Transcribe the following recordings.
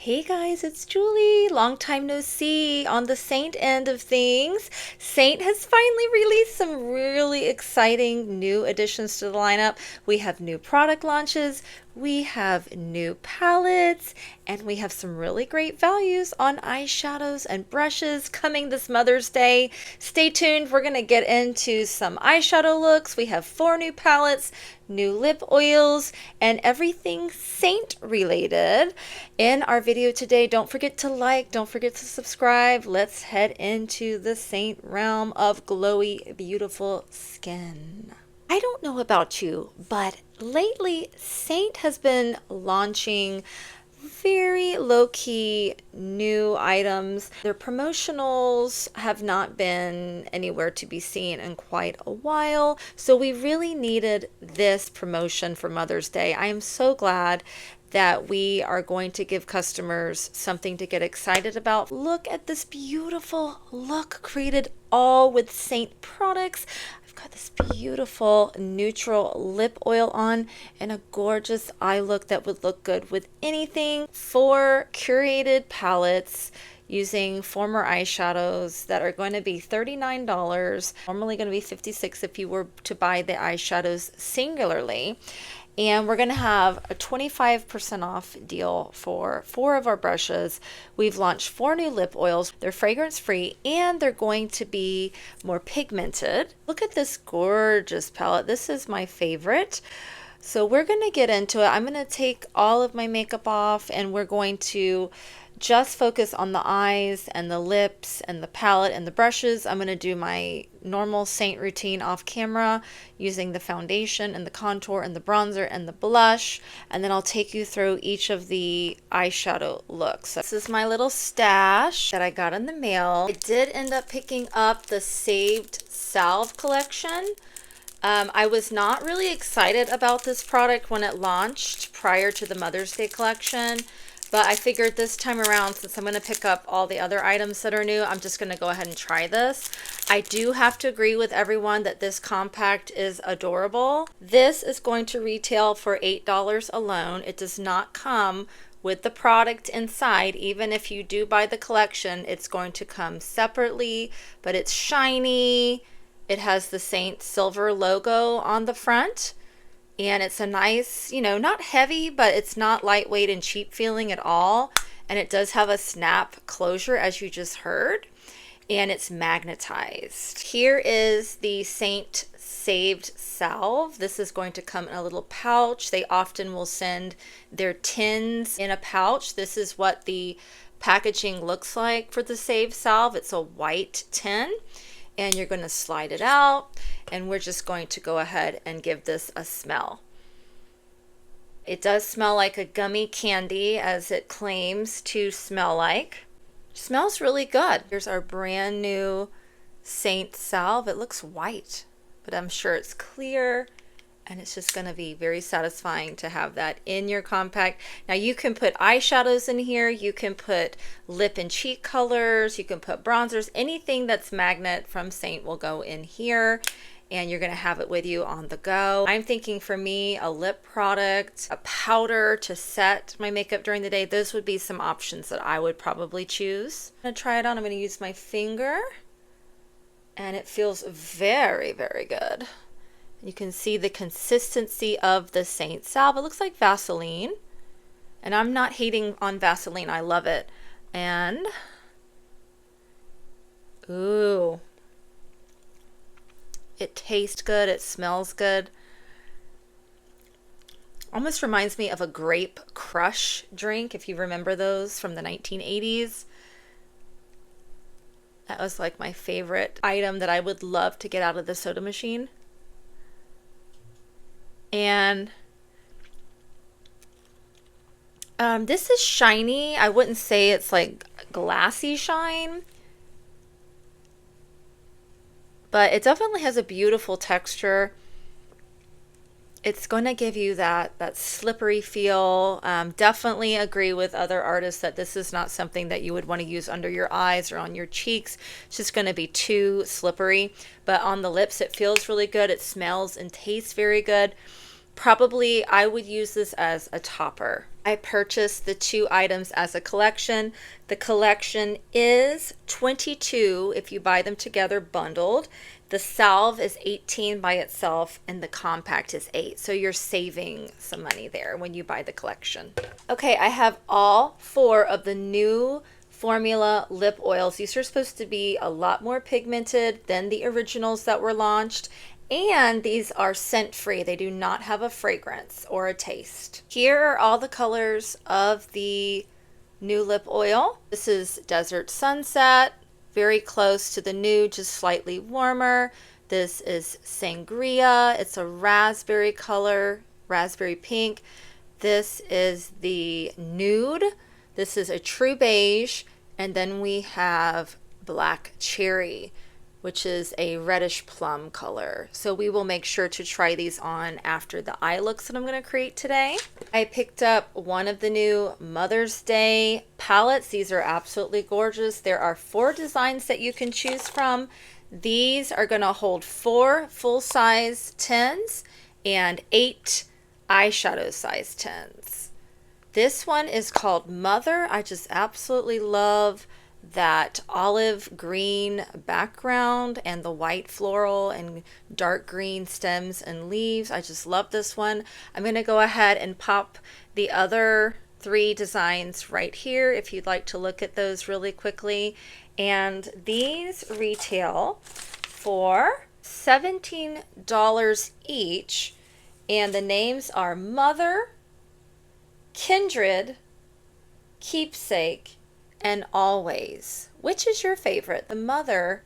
Hey guys, it's Julie. Long time no see on the Seint end of things. Seint has finally released some really exciting new additions to the lineup. We have new product launches, we have new palettes, and we have some really great values on eyeshadows and brushes coming this Mother's Day. Stay tuned. We're going to get into some eyeshadow looks. We have 4 new palettes, new lip oils, and everything Seint related in our video today. Don't forget to like, don't forget to subscribe. Let's head into the Seint realm of glowy, beautiful skin. I don't know about you, but lately Seint has been launching very low-key new items. Their promotionals have not been anywhere to be seen in quite a while, so we really needed this promotion for Mother's Day. I am so glad that we are going to give customers something to get excited about. Look at this beautiful look created all with Seint products. I've got this beautiful neutral lip oil on and a gorgeous eye look that would look good with anything. 4 curated palettes using former eyeshadows that are going to be $39. Normally going to be $56 if you were to buy the eyeshadows singularly. And we're going to have a 25% off deal for 4 of our brushes. We've launched 4 new lip oils. They're fragrance free and they're going to be more pigmented. Look at this gorgeous palette. This is my favorite. So we're going to get into it. I'm going to take all of my makeup off and we're going to just focus on the eyes and the lips and the palette and the brushes. I'm going to do my normal Seint routine off camera using the foundation and the contour and the bronzer and the blush, and then I'll take you through each of the eyeshadow looks. So this is my little stash that I got in the mail. I did end up picking up the Saved Salve collection. I was not really excited about this product when it launched prior to the Mother's Day collection. But I figured this time around, since I'm going to pick up all the other items that are new, I'm just going to go ahead and try this. I do have to agree with everyone that this compact is adorable. This is going to retail for $8 alone. It does not come with the product inside. Even if you do buy the collection, it's going to come separately, but it's shiny. It has the Seint silver logo on the front. And it's a nice, not heavy, but it's not lightweight and cheap feeling at all. And it does have a snap closure, as you just heard. And it's magnetized. Here is the Seint Saved Salve. This is going to come in a little pouch. They often will send their tins in a pouch. This is what the packaging looks like for the Saved Salve. It's a white tin. And you're going to slide it out, and we're just going to go ahead and give this a smell. It does smell like a gummy candy, as it claims to smell like. It smells really good. Here's our brand new Seint Salve. It looks white, but I'm sure it's clear. And it's just going to be very satisfying to have that in your compact. Now you can put eyeshadows in here. You can put lip and cheek colors. You can put bronzers. Anything that's magnet from Seint will go in here. And you're going to have it with you on the go. I'm thinking for me, a lip product, a powder to set my makeup during the day. Those would be some options that I would probably choose. I'm going to try it on. I'm going to use my finger. And it feels very, very good. You can see the consistency of the Seint Salve. It looks like Vaseline. And I'm not hating on Vaseline. I love it. And, ooh. It tastes good. It smells good. Almost reminds me of a grape crush drink, if you remember those from the 1980s. That was like my favorite item that I would love to get out of the soda machine. And this is shiny. I wouldn't say it's like glassy shine, but it definitely has a beautiful texture. It's going to give you that slippery feel. Definitely agree with other artists that this is not something that you would want to use under your eyes or on your cheeks. It's just going to be too slippery. But on the lips, it feels really good. It smells and tastes very good. Probably I would use this as a topper. I purchased the 2 items as a collection. The collection is 22 if you buy them together bundled. The salve is 18 by itself and the compact is 8. So you're saving some money there when you buy the collection. Okay, I have all 4 of the new formula lip oils. These are supposed to be a lot more pigmented than the originals that were launched. And these are scent free. They do not have a fragrance or a taste. Here are all the colors of the new lip oil. This is Desert Sunset, very close to the nude, just slightly warmer. This is Sangria. It's a raspberry color, raspberry pink. This is the nude. This is a true beige. And then we have black cherry, which is a reddish plum color. So we will make sure to try these on after the eye looks that I'm gonna create today. I picked up one of the new Mother's Day palettes. These are absolutely gorgeous. There are 4 designs that you can choose from. These are gonna hold 4 full-size tins and 8 eyeshadow size tins. This one is called Mother. I just absolutely love that olive green background and the white floral and dark green stems and leaves. I just love this one. I'm going to go ahead and pop the other 3 designs right here if you'd like to look at those really quickly. And these retail for $17 each, and the names are Mother, Kindred, Keepsake, and Always. Which is your favorite? The Mother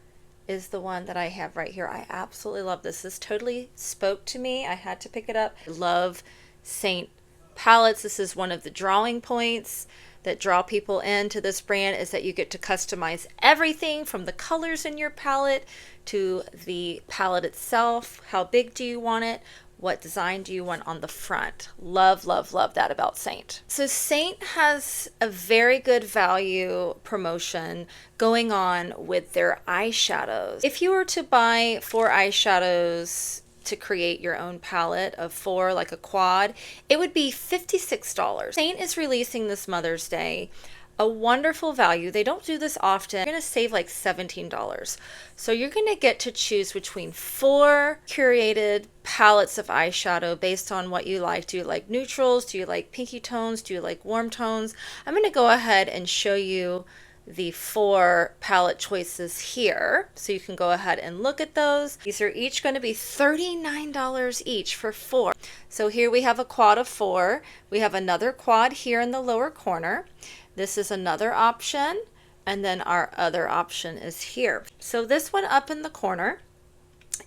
is the one that I have right here. I absolutely love this. This totally spoke to me. I had to pick it up. I love Seint palettes. This is one of the drawing points that draw people into this brand, is that you get to customize everything from the colors in your palette to the palette itself. How big do you want it? What design do you want on the front? Love, love, love that about Seint. So Seint has a very good value promotion going on with their eyeshadows. If you were to buy 4 eyeshadows to create your own palette of 4, like a quad, it would be $56. Seint is releasing this Mother's Day a wonderful value. They don't do this often. You're going to save like $17. So you're going to get to choose between 4 curated palettes of eyeshadow based on what you like. Do you like neutrals? Do you like pinky tones? Do you like warm tones? I'm going to go ahead and show you the 4 palette choices here, so you can go ahead and look at those. These are each going to be $39 each for 4. So here we have a quad of 4. We have another quad here in the lower corner. This is another option, and then our other option is here. So this one up in the corner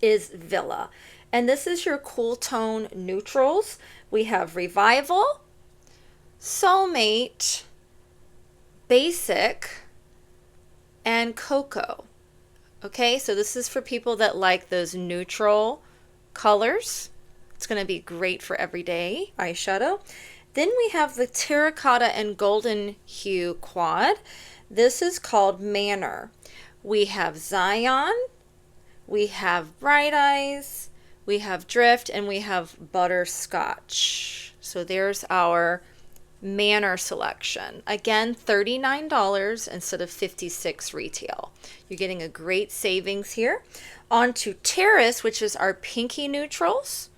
is Villa, and this is your cool tone neutrals. We have Revival, Soulmate, Basic, and Cocoa. Okay, so this is for people that like those neutral colors. It's going to be great for everyday eyeshadow. Then we have the terracotta and golden hue quad. This is called Manor. We have Zion, we have Bright Eyes, we have Drift, and we have Butterscotch. So there's our Manor selection. Again, $39 instead of $56 retail. You're getting a great savings here. On to Terrace, which is our pinky neutrals.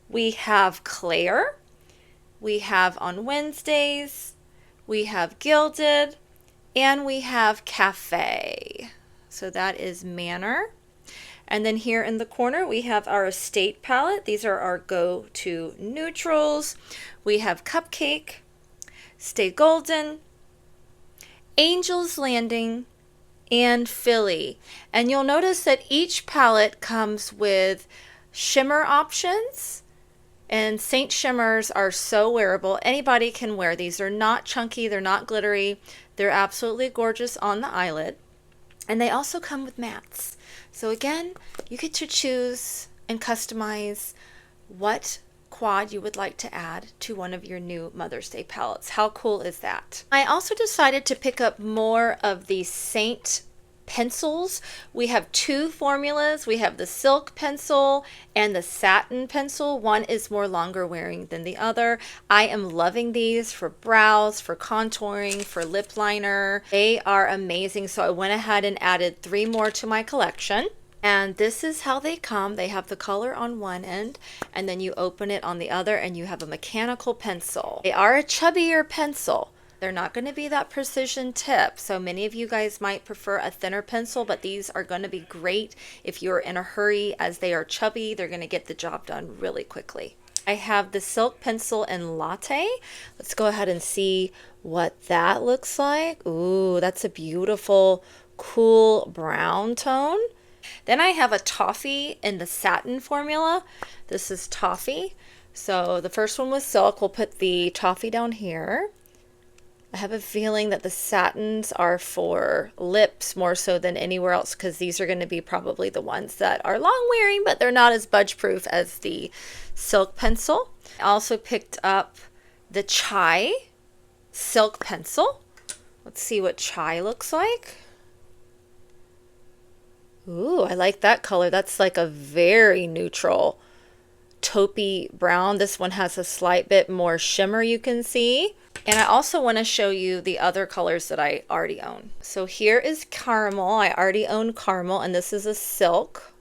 We have Claire. We have on Wednesdays, we have Gilded, and we have Cafe. So that is Manor. And then here in the corner, we have our Estate palette. These are our go-to neutrals. We have Cupcake, Stay Golden, Angel's Landing, and Philly. And you'll notice that each palette comes with shimmer options. And Seint shimmers are so wearable. Anybody can wear these. They're not chunky, they're not glittery. They're absolutely gorgeous on the eyelid. And they also come with mattes. So again, you get to choose and customize what quad you would like to add to one of your new Mother's Day palettes. How cool is that? I also decided to pick up more of the Seint pencils. We have two formulas. We have the silk pencil and the satin pencil. One is more longer wearing than the other. I am loving these for brows, for contouring, for lip liner. They are amazing. So I went ahead and added 3 more to my collection. And this is how they come. They have the color on one end, and then you open it on the other, and you have a mechanical pencil. They are a chubbier pencil. They're not going to be that precision tip. So many of you guys might prefer a thinner pencil, but these are going to be great if you're in a hurry. As they are chubby, they're going to get the job done really quickly. I have the silk pencil in latte. Let's go ahead and see what that looks like. Ooh, that's a beautiful, cool brown tone. Then I have a toffee in the satin formula. This is toffee. So the first one was silk. We'll put the toffee down here. I have a feeling that the satins are for lips more so than anywhere else, because these are going to be probably the ones that are long wearing, but they're not as budge proof as the silk pencil. I also picked up the chai silk pencil. Let's see what chai looks like. Ooh, I like that color. That's like a very neutral taupey brown. This one has a slight bit more shimmer, you can see. And I also want to show you the other colors that I already own. So here is caramel. I already own caramel, and this is a silk.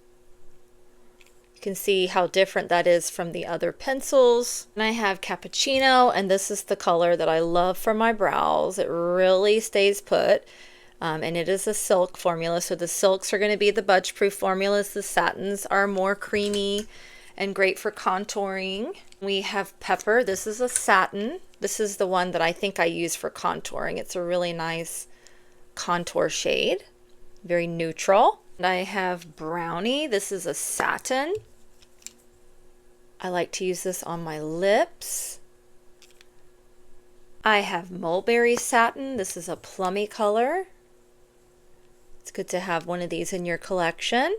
You can see how different that is from the other pencils. And I have cappuccino, and this is the color that I love for my brows. It really stays put. And it is a silk formula. So the silks are going to be the budge proof formulas. The satins are more creamy and great for contouring. We have pepper. This is a satin. This is the one that I think I use for contouring. It's a really nice contour shade, very neutral. And I have brownie. This is a satin. I like to use this on my lips. I have mulberry satin. This is a plummy color. It's good to have one of these in your collection.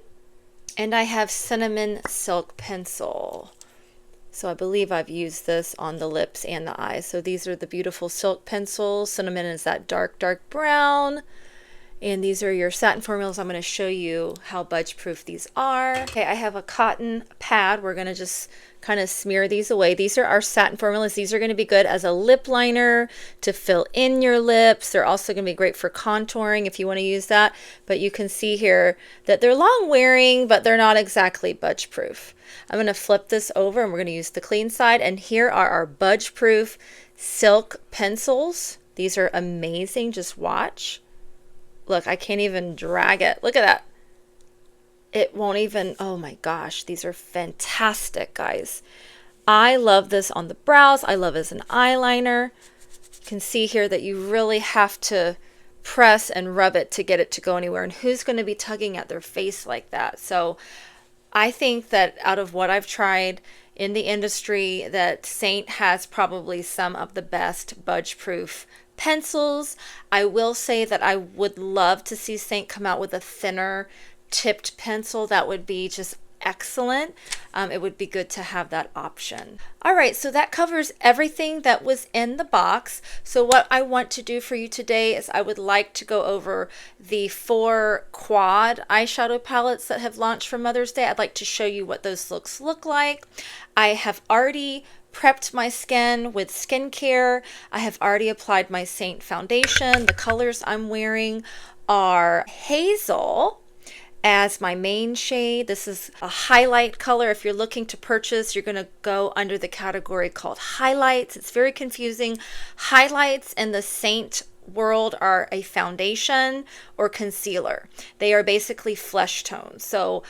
And I have cinnamon silk pencil. So I believe I've used this on the lips and the eyes. So these are the beautiful silk pencils. Cinnamon is that dark, dark brown. And these are your satin formulas. I'm going to show you how budge proof these are. Okay, I have a cotton pad. We're going to just kind of smear these away. These are our satin formulas. These are going to be good as a lip liner to fill in your lips. They're also going to be great for contouring if you want to use that. But you can see here that they're long wearing, but they're not exactly budge proof. I'm going to flip this over and we're going to use the clean side. And here are our budge proof silk pencils. These are amazing. Just watch. Look, I can't even drag it. Look at that. It won't even, oh my gosh, these are fantastic, guys. I love this on the brows. I love it as an eyeliner. You can see here that you really have to press and rub it to get it to go anywhere. And who's going to be tugging at their face like that? So I think that out of what I've tried in the industry, that Seint has probably some of the best budge proof pencils. I will say that I would love to see Seint come out with a thinner tipped pencil. That would be just excellent. It would be good to have that option. All right, so that covers everything that was in the box. So what I want to do for you today is I would like to go over the 4 quad eyeshadow palettes that have launched for Mother's Day. I'd like to show you what those looks look like. I have already prepped my skin with skincare. I have already applied my Seint foundation. The colors I'm wearing are Hazel as my main shade. This is a highlight color. If you're looking to purchase, you're going to go under the category called highlights. It's very confusing. Highlights in the Seint world are a foundation or concealer. They are basically flesh tones. So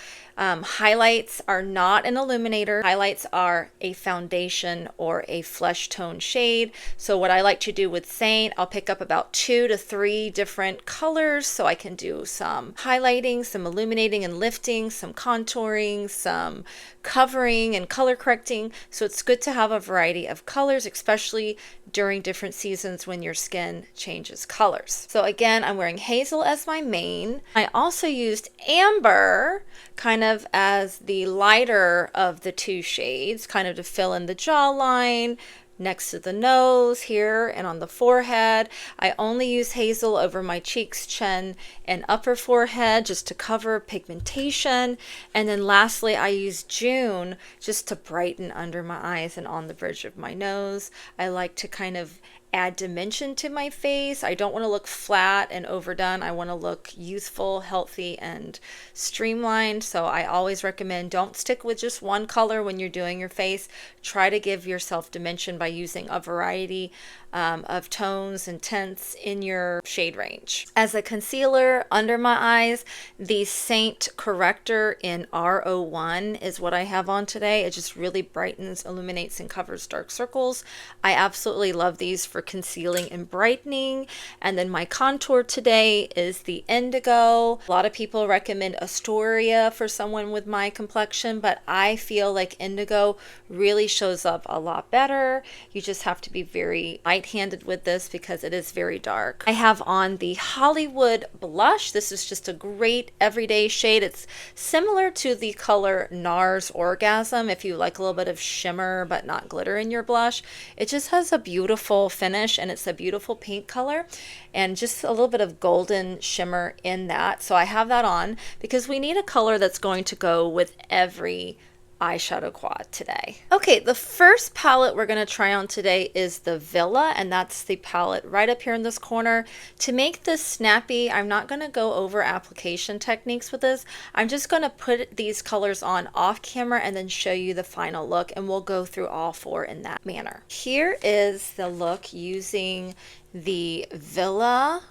highlights are not an illuminator. Highlights are a foundation or a flesh tone shade. So what I like to do with Seint, I'll pick up about 2 to 3 different colors so I can do some highlighting, some illuminating and lifting, some contouring, some covering and color correcting. So it's good to have a variety of colors, especially during different seasons when your skin changes colors. So again, I'm wearing Hazel as my main. I also used Amber kind of as the lighter of the 2 shades, kind of to fill in the jawline, next to the nose here and on the forehead. I only use hazel over my cheeks, chin, and upper forehead just to cover pigmentation. And then lastly, I use June just to brighten under my eyes and on the bridge of my nose. I like to kind of add dimension to my face. I don't want to look flat and overdone. I want to look youthful, healthy, and streamlined. So I always recommend don't stick with just one color when you're doing your face. Try to give yourself dimension by using a variety of tones and tints in your shade range. As a concealer under my eyes, the Seint corrector in R01 is what I have on today. It just really brightens, illuminates, and covers dark circles. I absolutely love these for concealing and brightening. And then my contour today is the Indigo. A lot of people recommend Astoria for someone with my complexion, but I feel like Indigo really shows up a lot better. You just have to be very light-handed with this because it is very dark. I have on the Hollywood blush. This is just a great everyday shade. It's similar to the color NARS Orgasm if you like a little bit of shimmer but not glitter in your blush. It just has a beautiful finish and it's a beautiful pink color and just a little bit of golden shimmer in that. So I have that on because we need a color that's going to go with every eyeshadow quad today. Okay, the first palette we're going to try on today is the Villa, and that's the palette right up here in this corner. To make this snappy, I'm not going to go over application techniques with this. I'm just going to put these colors on off camera and then show you the final look, and we'll go through all four in that manner. Here is the look using the Villa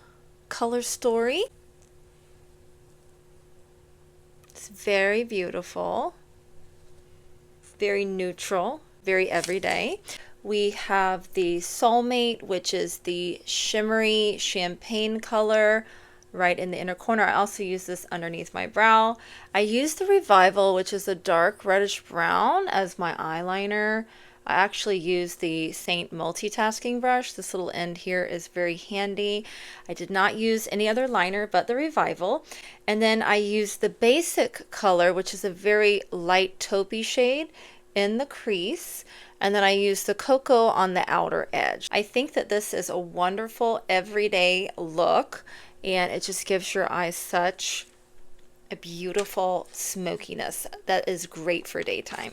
color story. It's very beautiful. Very neutral, very everyday. We have the Soulmate, which is the shimmery champagne color right in the inner corner. I also use this underneath my brow. I use the Revival, which is a dark reddish brown, as my eyeliner. I actually use the Seint multitasking brush. This little end here is very handy. I did not use any other liner but the Revival. And then I use the basic color, which is a very light taupey shade in the crease. And then I use the Cocoa on the outer edge. I think that this is a wonderful everyday look, and it just gives your eyes such a beautiful smokiness that is great for daytime.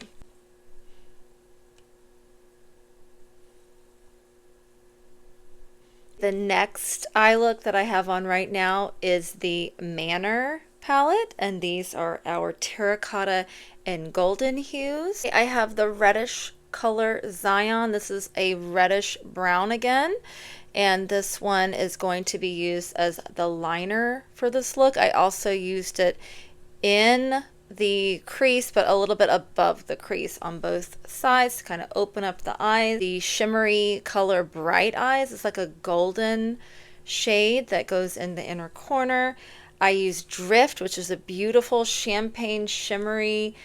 The next eye look that I have on right now is the Manor palette, and these are our terracotta and golden hues. I have the reddish color Zion. This is a reddish brown again, and this one is going to be used as the liner for this look. I also used it in the crease, but a little bit above the crease on both sides to kind of open up the eyes. The shimmery color Bright Eyes is like a golden shade that goes in the inner corner. I use Drift, which is a beautiful champagne shimmery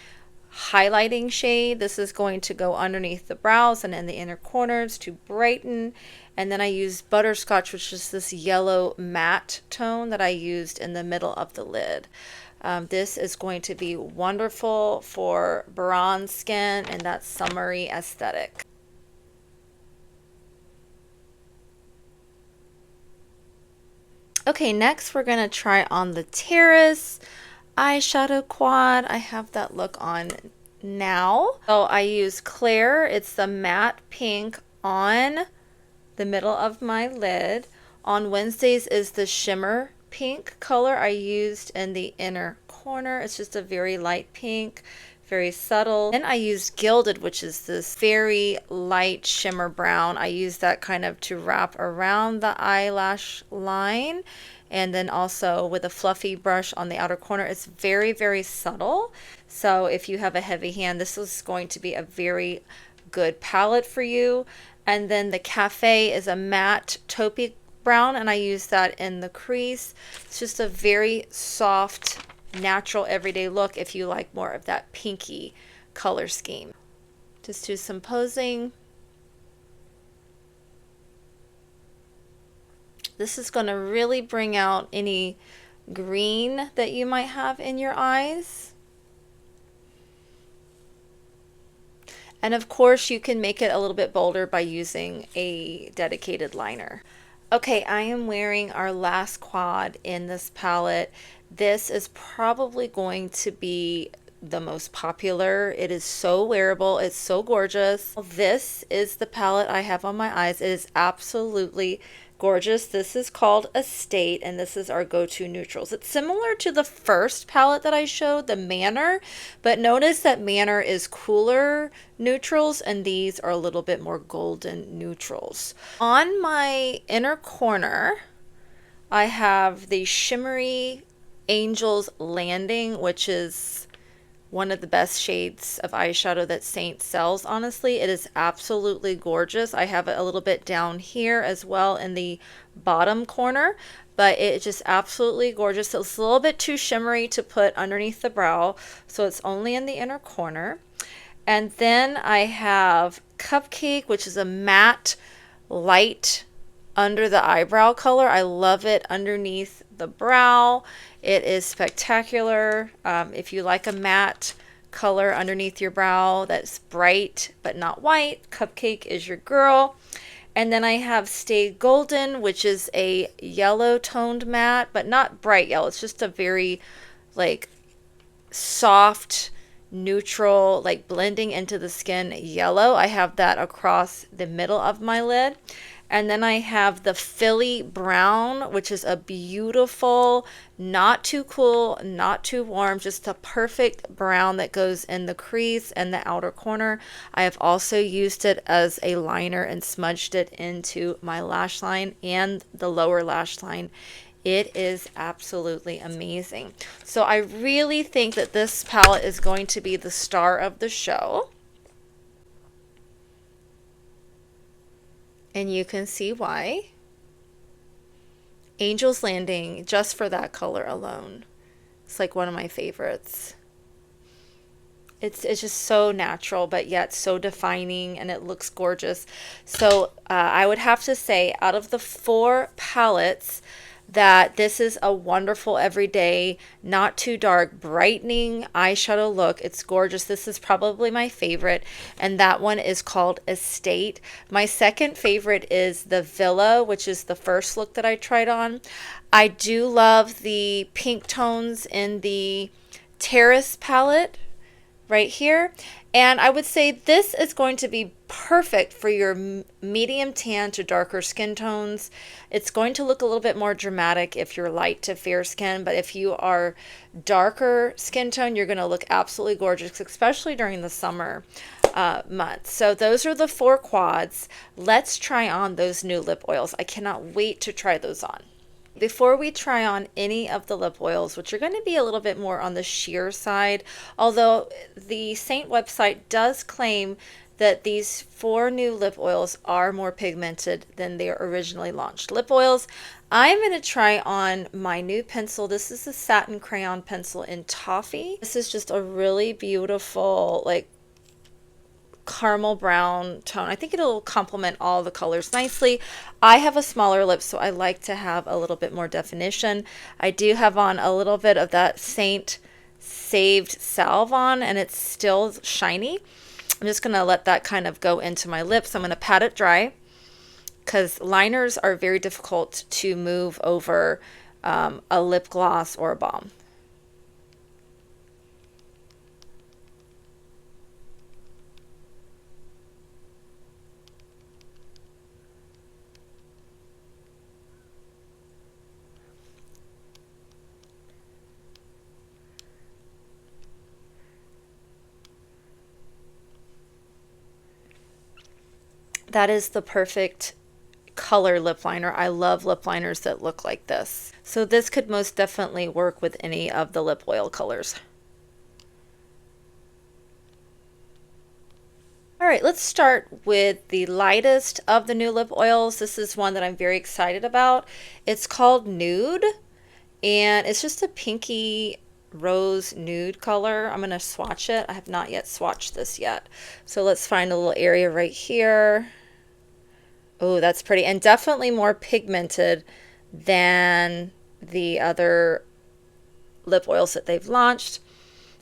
highlighting shade. This is going to go underneath the brows and in the inner corners to brighten. And then I use Butterscotch, which is this yellow matte tone that I used in the middle of the lid. This is going to be wonderful for bronze skin and that summery aesthetic. Okay, next we're going to try on the Terrace eyeshadow quad. I have that look on now. So I use Claire. It's the matte pink on the middle of my lid. On Wednesdays is the shimmer pink color I used in the inner corner. It's just a very light pink, very subtle. Then I used Gilded, which is this very light shimmer brown. I use that kind of to wrap around the eyelash line, and then also with a fluffy brush on the outer corner. It's very, very subtle. So if you have a heavy hand, this is going to be a very good palette for you. And then the Cafe is a matte taupey brown, and I use that in the crease. It's just a very soft, natural, everyday look if you like more of that pinky color scheme. Just do some posing. This is going to really bring out any green that you might have in your eyes. And of course, you can make it a little bit bolder by using a dedicated liner. Okay, I am wearing our last quad in this palette. This is probably going to be the most popular. It is so wearable. It's so gorgeous. This is the palette I have on my eyes. It is absolutely gorgeous. This is called Estate, and this is our go-to neutrals. It's similar to the first palette that I showed, the Manor, but notice that Manor is cooler neutrals and these are a little bit more golden neutrals. On my inner corner, I have the shimmery Angel's Landing, which is one of the best shades of eyeshadow that Seint sells. Honestly, it is absolutely gorgeous. I have it a little bit down here as well in the bottom corner, but it's just absolutely gorgeous. It's a little bit too shimmery to put underneath the brow, so it's only in the inner corner. And then I have Cupcake, which is a matte light under the eyebrow color. I love it underneath the brow. It is spectacular. If you like a matte color underneath your brow that's bright but not white, Cupcake is your girl. And then I have Stay Golden, which is a yellow toned matte, but not bright yellow. It's just a very like soft, neutral, like blending into the skin yellow. I have that across the middle of my lid. And then I have the Philly Brown, which is a beautiful, not too cool, not too warm, just a perfect brown that goes in the crease and the outer corner. I have also used it as a liner and smudged it into my lash line and the lower lash line. It is absolutely amazing. So I really think that this palette is going to be the star of the show. And you can see why. Angel's Landing, just for that color alone, it's like one of my favorites. It's just so natural, but yet so defining, and it looks gorgeous. So I would have to say, out of the 4 palettes, that this is a wonderful everyday, not too dark, brightening eyeshadow look. It's gorgeous. This is probably my favorite, and that one is called Estate. My second favorite is the Villa, which is the first look that I tried on. I do love the pink tones in the Terrace palette right here, and I would say this is going to be perfect for your medium tan to darker skin tones. It's going to look a little bit more dramatic if you're light to fair skin, but if you are darker skin tone, you're going to look absolutely gorgeous, especially during the summer months. So those are the 4 quads. Let's try on those new lip oils. I cannot wait to try those on. Before we try on any of the lip oils, which are going to be a little bit more on the sheer side, although the Seint website does claim that these 4 new lip oils are more pigmented than their originally launched lip oils, I'm going to try on my new pencil. This is a satin crayon pencil in Toffee. This is just a really beautiful, like, caramel brown tone. I think it'll complement all the colors nicely. I have a smaller lip, so I like to have a little bit more definition. I do have on a little bit of that Seint Saved Salve on, and it's still shiny. I'm just going to let that kind of go into my lips. I'm going to pat it dry because liners are very difficult to move over a lip gloss or a balm. That is the perfect color lip liner. I love lip liners that look like this. So this could most definitely work with any of the lip oil colors. All right, let's start with the lightest of the new lip oils. This is one that I'm very excited about. It's called Nude, and it's just a pinky rose nude color. I'm going to swatch it. I have not yet swatched this yet. So let's find a little area right here. Oh, that's pretty, and definitely more pigmented than the other lip oils that they've launched.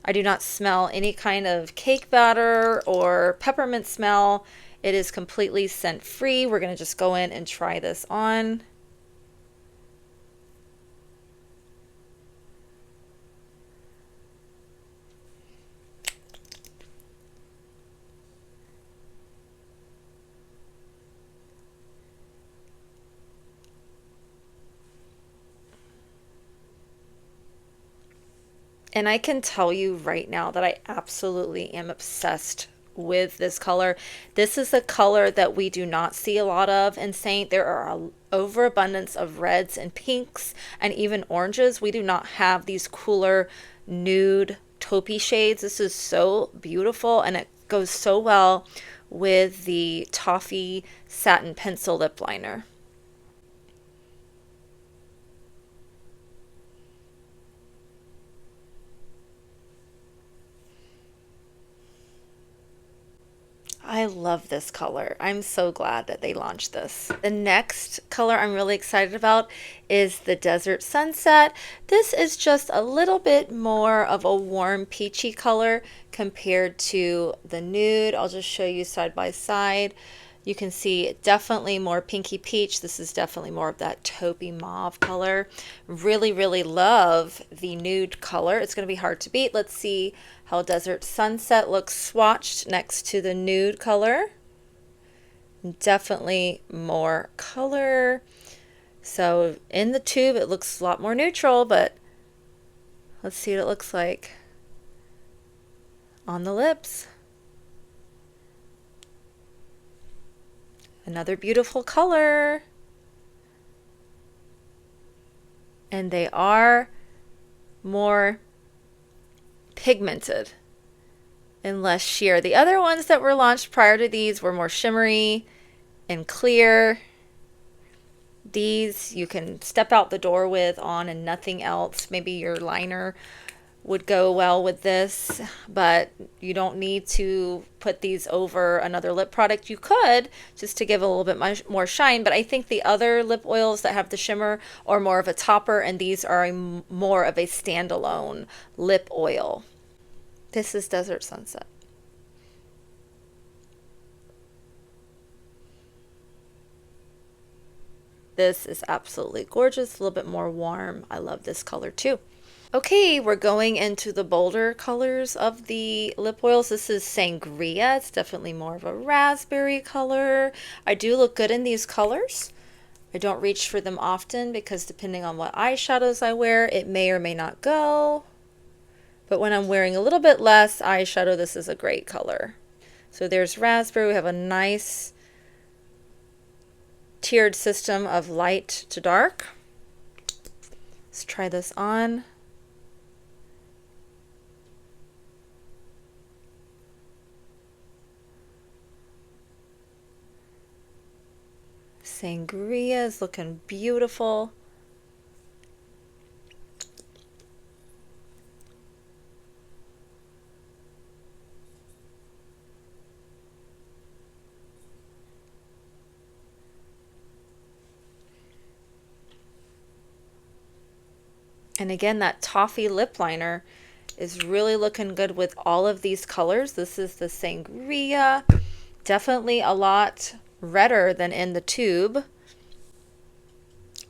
I do not smell any kind of cake batter or peppermint smell. It is completely scent free. We're going to just go in and try this on. And I can tell you right now that I absolutely am obsessed with this color. This is a color that we do not see a lot of in Seint. There are an overabundance of reds and pinks and even oranges. We do not have these cooler nude taupey shades. This is so beautiful and it goes so well with the toffee satin pencil lip liner. I love this color. I'm so glad that they launched this. The next color I'm really excited about is the Desert Sunset. This is just a little bit more of a warm peachy color compared to the nude. I'll just show you side by side. You can see definitely more pinky peach. This is definitely more of that taupey mauve color. Really, really love the nude color. It's going to be hard to beat. Let's see how Desert Sunset looks swatched next to the nude color. Definitely more color. So in the tube, it looks a lot more neutral, but let's see what it looks like on the lips. Another beautiful color. And they are more pigmented and less sheer. The other ones that were launched prior to these were more shimmery and clear. These you can step out the door with on and nothing else. Maybe your liner would go well with this, but you don't need to put these over another lip product. You could, just to give a little bit more shine, but I think the other lip oils that have the shimmer are more of a topper, and these are more of a standalone lip oil. This is Desert Sunset. This is absolutely gorgeous, a little bit more warm. I love this color too. Okay, we're going into the bolder colors of the lip oils. This is Sangria. It's definitely more of a raspberry color. I do look good in these colors. I don't reach for them often because depending on what eyeshadows I wear, it may or may not go. But when I'm wearing a little bit less eyeshadow, this is a great color. So there's raspberry. We have a nice tiered system of light to dark. Let's try this on. Sangria is looking beautiful. And again, that toffee lip liner is really looking good with all of these colors. This is the Sangria. Definitely a lot redder than in the tube,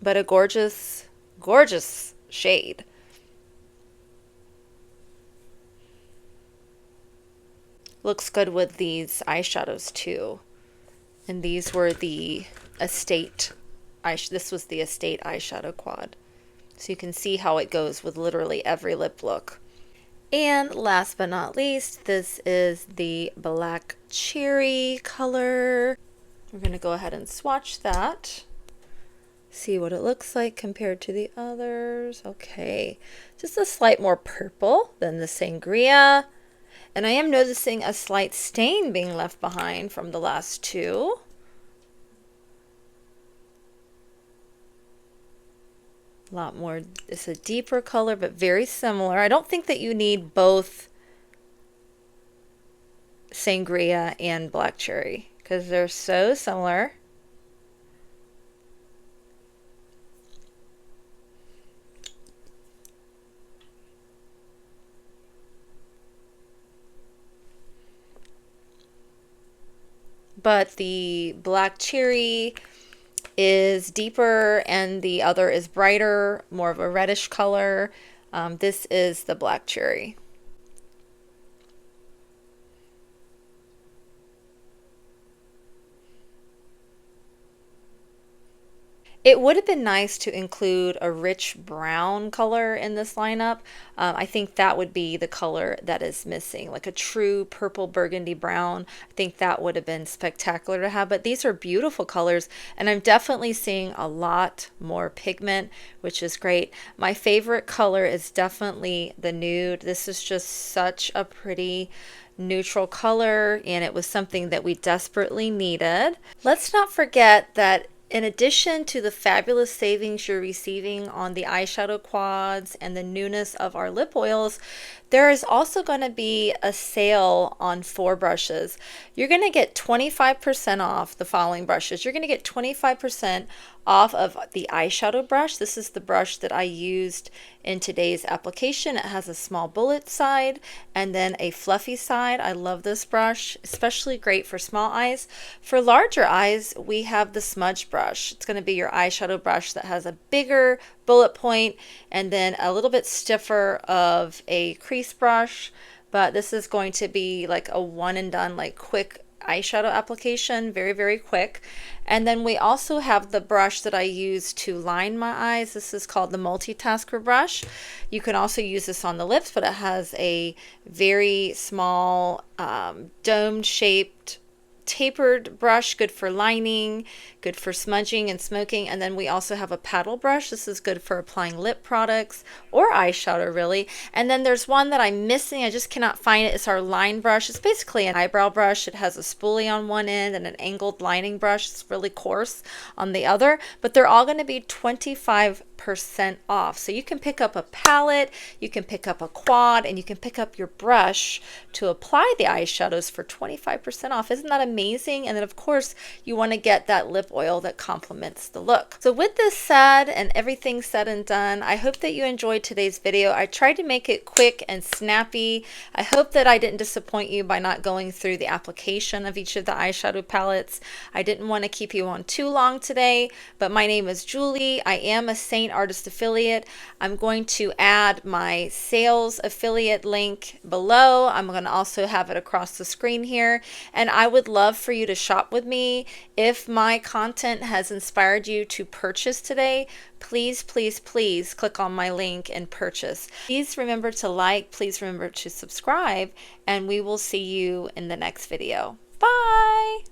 but a gorgeous, gorgeous shade. Looks good with these eyeshadows too. And these were the Estate. This was the Estate eyeshadow quad. So you can see how it goes with literally every lip look. And last but not least, this is the Black Cherry color. We're going to go ahead and swatch that. See what it looks like compared to the others. Okay, just a slight more purple than the Sangria. And I am noticing a slight stain being left behind from the last two. A lot more, it's a deeper color, but very similar. I don't think that you need both Sangria and Black Cherry because they're so similar. but the black cherry is deeper and the other is brighter, more of a reddish color. This is the black cherry. It would have been nice to include a rich brown color in this lineup. I think that would be the color that is missing, like a true purple burgundy brown. I think that would have been spectacular to have, but these are beautiful colors, and I'm definitely seeing a lot more pigment, which is great. My favorite color is definitely the nude. This is just such a pretty neutral color, and it was something that we desperately needed. Let's not forget that in addition to the fabulous savings you're receiving on the eyeshadow quads and the newness of our lip oils, there is also going to be a sale on 4 brushes. You're going to get 25% off the following brushes. You're going to get 25% off of the eyeshadow brush. This is the brush that I used in today's application. It has a small bullet side and then a fluffy side. I love this brush, especially great for small eyes. For larger eyes, we have the smudge brush. It's going to be your eyeshadow brush that has a bigger bullet point and then a little bit stiffer of a crease brush, but this is going to be like a one and done, like quick eyeshadow application, very, very quick. And then we also have the brush that I use to line my eyes. This is called the multitasker brush. You can also use this on the lips, but it has a very small domed shaped tapered brush, good for lining, good for smudging and smoking. And then we also have a paddle brush. This is good for applying lip products or eyeshadow, really. And then there's one that I'm missing. I just cannot find it. It's our line brush. It's basically an eyebrow brush. It has a spoolie on one end and an angled lining brush. It's really coarse on the other, but they're all going to be 25% off. So you can pick up a palette, you can pick up a quad, and you can pick up your brush to apply the eyeshadows for 25% off. Isn't that amazing? And then of course you want to get that lip oil that complements the look. So with this said and everything said and done, I hope that you enjoyed today's video. I tried to make it quick and snappy. I hope that I didn't disappoint you by not going through the application of each of the eyeshadow palettes. I didn't want to keep you on too long today, but my name is Julie. I am a Seint Artist affiliate. I'm going to add my sales affiliate link below. I'm going to also have it across the screen here, and I would love for you to shop with me. If my content has inspired you to purchase today, please, please, please click on my link and purchase. Please remember to like, please remember to subscribe, and we will see you in the next video. Bye!